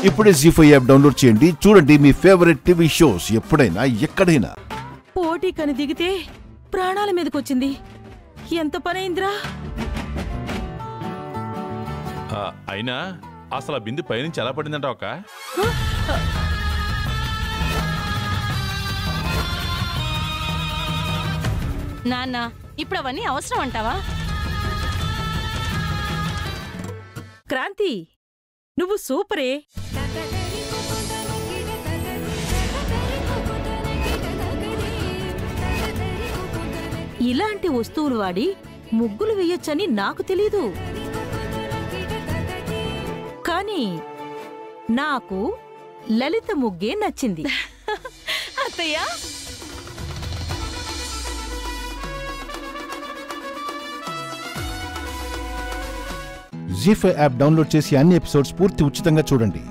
ఇప్పుడే జీ5 app download చేయండి. చూడండి మీ ఫేవరెట్ టీవీ షోస్ ఎప్పుడైనా ఎక్కడైనా. పోటీ కని దిగితే ప్రాణాల మీదకొచ్చింది. ఎంత పనైందిరా. అయినా అసలు ఆ బిందు పైనుంచి ఎలా పడిందంట ఒక నాన్న ఇప్పుడు అవన్నీ అవసరం అంటావా? క్రాంతి, నువ్వు సూపరే. ఇలాంటి వస్తువులు వాడి ముగ్గులు వేయొచ్చని నాకు తెలీదు. కానీ నాకు లలిత ముగ్గే నచ్చింది. అత్తయ్య, జీ5 యాప్ డౌన్లోడ్ చేసి అన్ని ఎపిసోడ్స్ పూర్తి ఉచితంగా చూడండి.